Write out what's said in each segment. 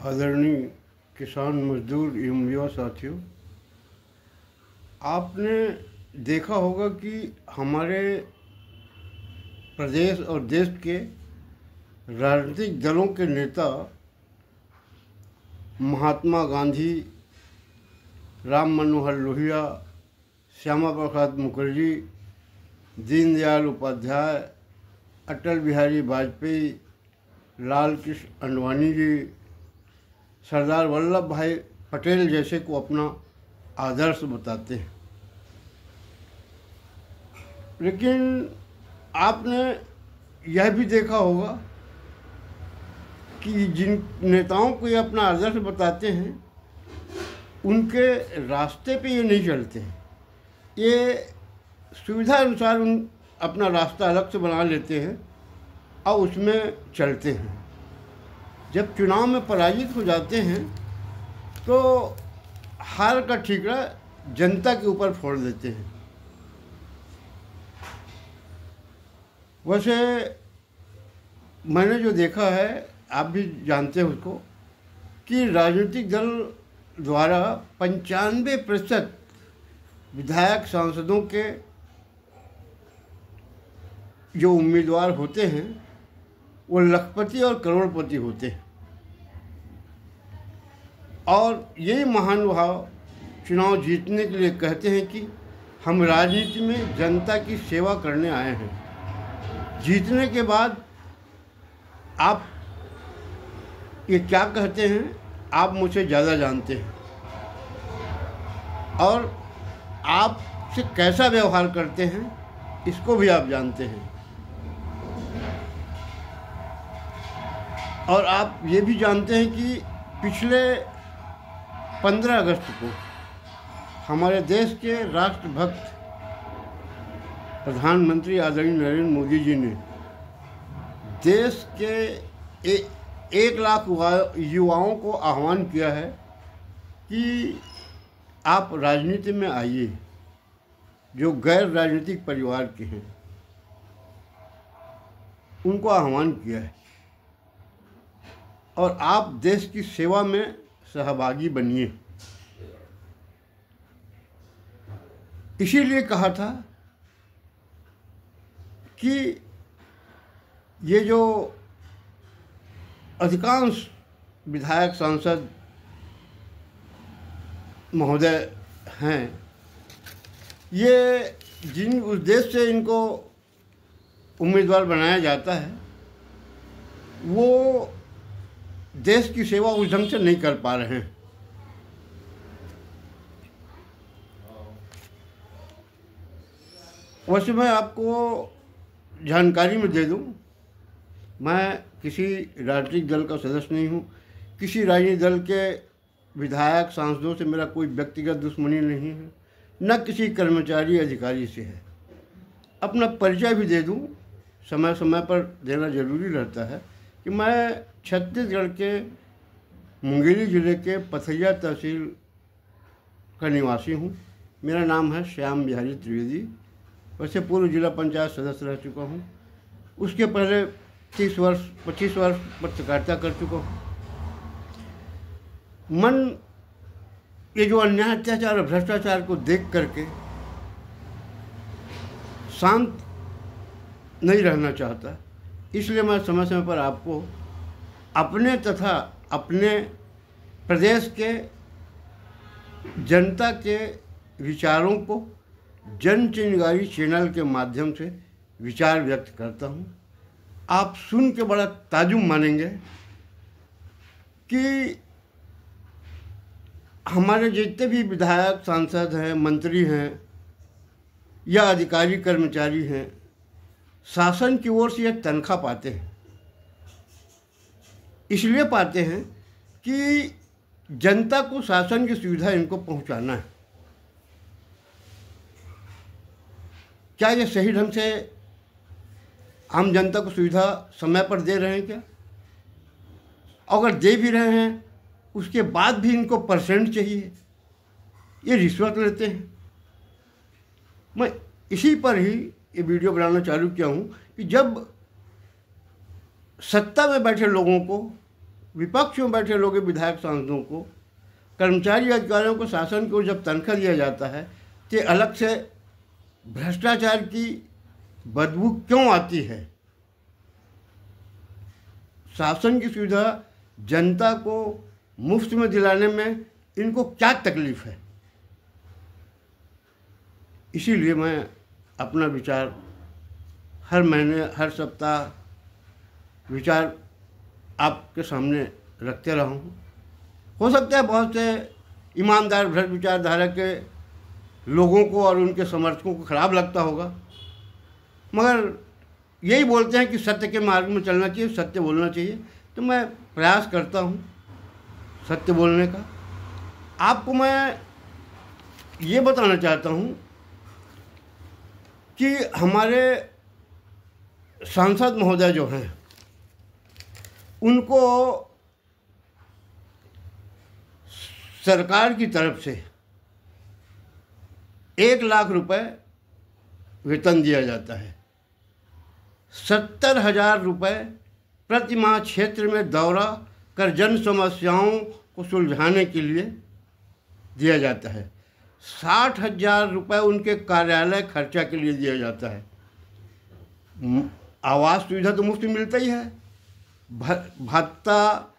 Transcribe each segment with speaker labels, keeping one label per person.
Speaker 1: आदरणीय किसान मजदूर एवं युवा साथियों, आपने देखा होगा कि हमारे प्रदेश और देश के राजनीतिक दलों के नेता महात्मा गांधी, राम मनोहर लोहिया, श्यामा प्रसाद मुखर्जी, दीनदयाल उपाध्याय, अटल बिहारी वाजपेयी, लाल कृष्ण आडवाणी जी, सरदार वल्लभ भाई पटेल जैसे को अपना आदर्श बताते हैं। लेकिन आपने यह भी देखा होगा कि जिन नेताओं को ये अपना आदर्श बताते हैं उनके रास्ते पे ये नहीं चलते हैं। ये सुविधा अनुसार अपना रास्ता अलग से बना लेते हैं और उसमें चलते हैं। जब चुनाव में पराजित हो जाते हैं तो हार का ठीकरा जनता के ऊपर फोड़ देते हैं। वैसे मैंने जो देखा है, आप भी जानते हैं उसको, कि राजनीतिक दल द्वारा 95% विधायक सांसदों के जो उम्मीदवार होते हैं वो लखपति और करोड़पति होते हैं। और यही महानुभाव चुनाव जीतने के लिए कहते हैं कि हम राजनीति में जनता की सेवा करने आए हैं। जीतने के बाद आप ये क्या कहते हैं, आप मुझसे ज़्यादा जानते हैं और आपसे कैसा व्यवहार करते हैं इसको भी आप जानते हैं। और आप ये भी जानते हैं कि पिछले 15 अगस्त को हमारे देश के राष्ट्रभक्त प्रधानमंत्री आदरणीय नरेंद्र मोदी जी ने देश के 1 लाख युवाओं को आह्वान किया है कि आप राजनीति में आइए, जो गैर राजनीतिक परिवार के हैं उनको आह्वान किया है और आप देश की सेवा में सहभागी बनिए। इसीलिए कहा था कि ये जो अधिकांश विधायक सांसद महोदय हैं, ये जिन उद्देश्य से इनको उम्मीदवार बनाया जाता है वो देश की सेवा उस ढंग से नहीं कर पा रहे हैं। वैसे मैं आपको जानकारी में दे दूं, मैं किसी राजनीतिक दल का सदस्य नहीं हूं। किसी राजनीतिक दल के विधायक सांसदों से मेरा कोई व्यक्तिगत दुश्मनी नहीं है, न किसी कर्मचारी अधिकारी से है। अपना परिचय भी दे दूं, समय समय पर देना जरूरी रहता है कि मैं छत्तीसगढ़ के मुंगेली ज़िले के पथरिया तहसील का निवासी हूँ। मेरा नाम है श्याम बिहारी त्रिवेदी। वैसे पूर्व जिला पंचायत सदस्य रह चुका हूँ। उसके पहले 25 वर्ष पत्रकारिता कर चुका हूँ। मन ये जो अन्याय, अत्याचार और भ्रष्टाचार को देख करके शांत नहीं रहना चाहता। इसलिए मैं समय समय पर आपको अपने तथा अपने प्रदेश के जनता के विचारों को जन चिंगारी चैनल के माध्यम से विचार व्यक्त करता हूँ। आप सुन के बड़ा ताजुब मानेंगे कि हमारे जितने भी विधायक सांसद हैं, मंत्री हैं या अधिकारी कर्मचारी हैं, शासन की ओर से यह तनख्वाह पाते हैं। इसलिए पाते हैं कि जनता को शासन की सुविधा इनको पहुंचाना है। क्या ये सही ढंग से आम जनता को सुविधा समय पर दे रहे हैं क्या? अगर दे भी रहे हैं उसके बाद भी इनको परसेंट चाहिए, ये रिश्वत लेते हैं। मैं इसी पर ही ये वीडियो बनाना चालू किया हूँ कि जब सत्ता में बैठे लोगों को विपक्ष में बैठे लोग, विधायक सांसदों को, कर्मचारी अधिकारियों को, शासन को जब तनख्वाह दिया जाता है तो अलग से भ्रष्टाचार की बदबू क्यों आती है? शासन की सुविधा जनता को मुफ्त में दिलाने में इनको क्या तकलीफ है? इसीलिए मैं अपना विचार हर महीने, हर सप्ताह विचार आपके सामने रखते रहा हूँ। हो सकता है बहुत से ईमानदार भ्रष्ट विचारधारा के लोगों को और उनके समर्थकों को खराब लगता होगा, मगर यही बोलते हैं कि सत्य के मार्ग में चलना चाहिए, सत्य बोलना चाहिए। तो मैं प्रयास करता हूँ सत्य बोलने का। आपको मैं ये बताना चाहता हूँ कि हमारे सांसद महोदय जो हैं, उनको सरकार की तरफ से 1 लाख रुपए वेतन दिया जाता है। 70,000 रुपये प्रति माह क्षेत्र में दौरा कर जन समस्याओं को सुलझाने के लिए दिया जाता है। 60,000 रुपये उनके कार्यालय खर्चा के लिए दिया जाता है। आवास सुविधा तो मुफ्त मिलता ही है, भत्ता,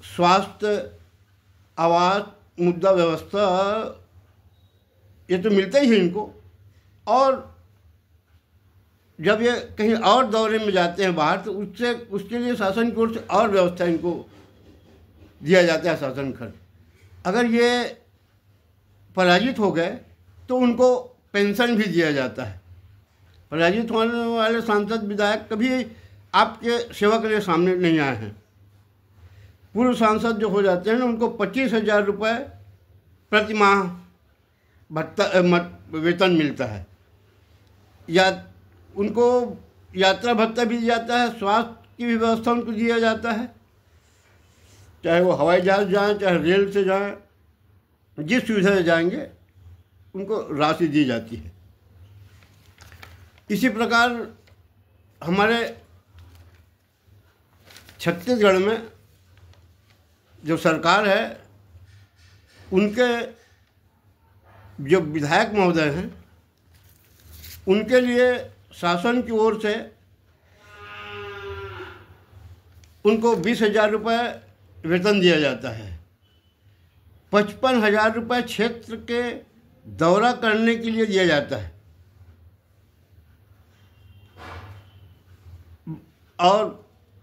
Speaker 1: स्वास्थ्य, आवास, मुद्रा व्यवस्था, ये तो मिलता ही है इनको। और जब ये कहीं और दौरे में जाते हैं बाहर, तो उसके लिए शासन की ओर से और व्यवस्था इनको दिया जाता है, शासन खर्च। अगर ये पराजित हो गए तो उनको पेंशन भी दिया जाता है। पराजित होने वाले सांसद विधायक कभी आपके सेवा के लिए सामने नहीं आए हैं। पूर्व सांसद जो हो जाते हैं ना, उनको 25,000 रुपये प्रति माह भत्ता वेतन मिलता है, या उनको यात्रा भत्ता भी दिया जाता है, स्वास्थ्य की भी व्यवस्था उनको दिया जाता है, चाहे वो हवाई जहाज जाएँ, चाहे रेल से जाएँ, जिस सुविधा से जाएंगे उनको राशि दी जाती है। इसी प्रकार हमारे छत्तीसगढ़ में जो सरकार है, उनके जो विधायक महोदय हैं, उनके लिए शासन की ओर से उनको 20,000 रुपये वेतन दिया जाता है। 55,000 रुपये क्षेत्र के दौरा करने के लिए दिया जाता है, और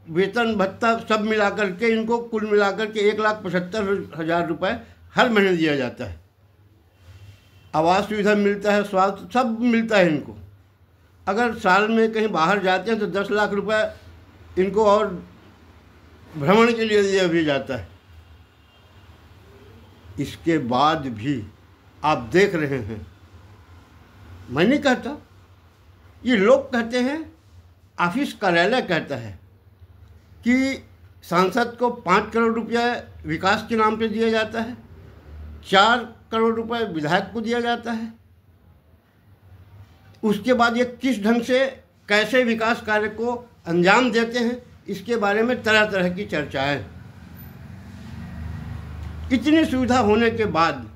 Speaker 1: वेतन भत्ता सब मिलाकर के इनको कुल मिलाकर के 1,75,000 रुपये हर महीने दिया जाता है। आवास सुविधा मिलता है, स्वास्थ्य सब मिलता है इनको। अगर साल में कहीं बाहर जाते हैं तो 10 लाख रुपए इनको और भ्रमण के लिए दिया भी जाता है। इसके बाद भी आप देख रहे हैं, मैं नहीं कहता, ये लोग कहते हैं, ऑफिस कार्यालय कहता है कि सांसद को 5 करोड़ रुपया विकास के नाम पे दिया जाता है, 4 करोड़ रुपए विधायक को दिया जाता है। उसके बाद ये किस ढंग से कैसे विकास कार्य को अंजाम देते हैं, इसके बारे में तरह तरह की चर्चाएं। इतनी सुविधा होने के बाद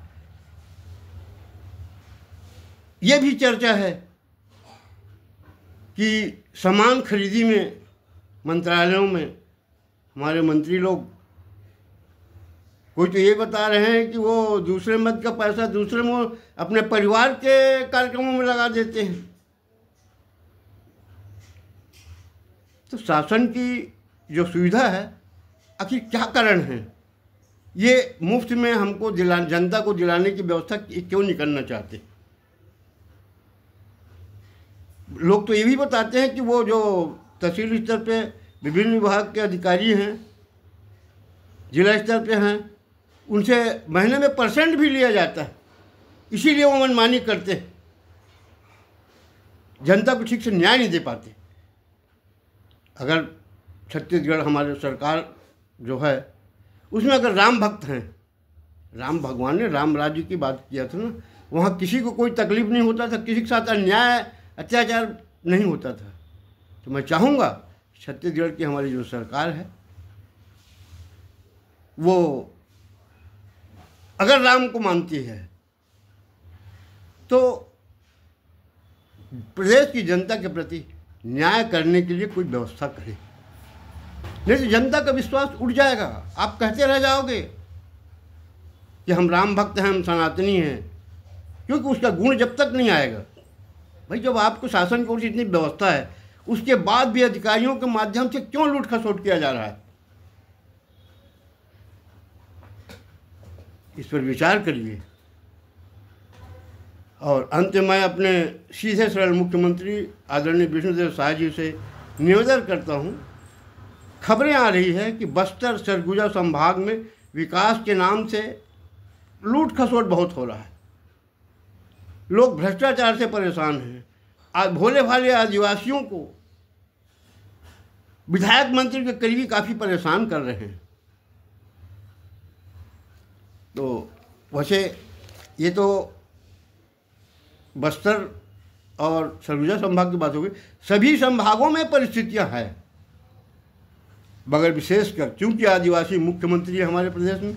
Speaker 1: ये भी चर्चा है कि सामान खरीदी में मंत्रालयों में हमारे मंत्री लोग, कोई तो ये बता रहे हैं कि वो दूसरे मद का पैसा दूसरे में अपने परिवार के कार्यक्रमों में लगा देते हैं। तो शासन की जो सुविधा है, आखिर क्या कारण है? ये मुफ्त में हमको जनता को दिलाने की व्यवस्था क्यों नहीं करना चाहते? लोग तो ये भी बताते हैं कि वो जो तहसील स्तर पे विभिन्न विभाग के अधिकारी हैं, जिला स्तर पे हैं, उनसे महीने में % भी लिया जाता है, इसीलिए वो मनमानी करते हैं, जनता को ठीक से न्याय नहीं दे पाते। अगर छत्तीसगढ़ हमारे सरकार जो है उसमें अगर राम भक्त हैं, राम भगवान ने राम राज्य की बात किया था ना, वहाँ किसी को कोई तकलीफ नहीं होता था, किसी के साथ अन्याय अत्याचार नहीं होता था। तो मैं चाहूँगा छत्तीसगढ़ की हमारी जो सरकार है वो अगर राम को मानती है तो प्रदेश की जनता के प्रति न्याय करने के लिए कोई व्यवस्था करे, नहीं तो जनता का विश्वास उठ जाएगा। आप कहते रह जाओगे कि हम राम भक्त हैं, हम सनातनी हैं, क्योंकि उसका गुण जब तक नहीं आएगा। भाई जब आपको शासन की ओर से इतनी व्यवस्था है उसके बाद भी अधिकारियों के माध्यम से क्यों लूट खसोट किया जा रहा है, इस पर विचार करिए। और अंत में मैं अपने सीधे सरल मुख्यमंत्री आदरणीय विष्णुदेव साय जी से निवेदन करता हूँ, खबरें आ रही है कि बस्तर सरगुजा संभाग में विकास के नाम से लूट खसोट बहुत हो रहा है, लोग भ्रष्टाचार से परेशान हैं। आज भोले भाले आदिवासियों को विधायक मंत्री के करीबी काफ़ी परेशान कर रहे हैं। तो वैसे ये तो बस्तर और सरगुजा संभाग की बात हो गई, सभी संभागों में परिस्थितियां हैं, मगर विशेषकर क्योंकि आदिवासी मुख्यमंत्री है हमारे प्रदेश में।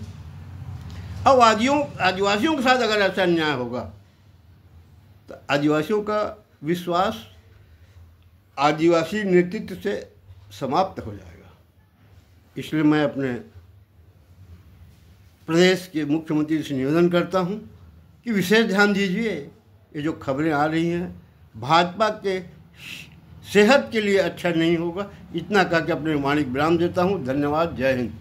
Speaker 1: अब आदिवासियों के साथ अगर ऐसा अन्याय होगा तो आदिवासियों का विश्वास आदिवासी नेतृत्व से समाप्त हो जाएगा। इसलिए मैं अपने प्रदेश के मुख्यमंत्री से निवेदन करता हूं कि विशेष ध्यान दीजिए। ये जो खबरें आ रही हैं भाजपा के सेहत के लिए अच्छा नहीं होगा। इतना कह के अपने वाणी विराम देता हूं। धन्यवाद। जय हिंद।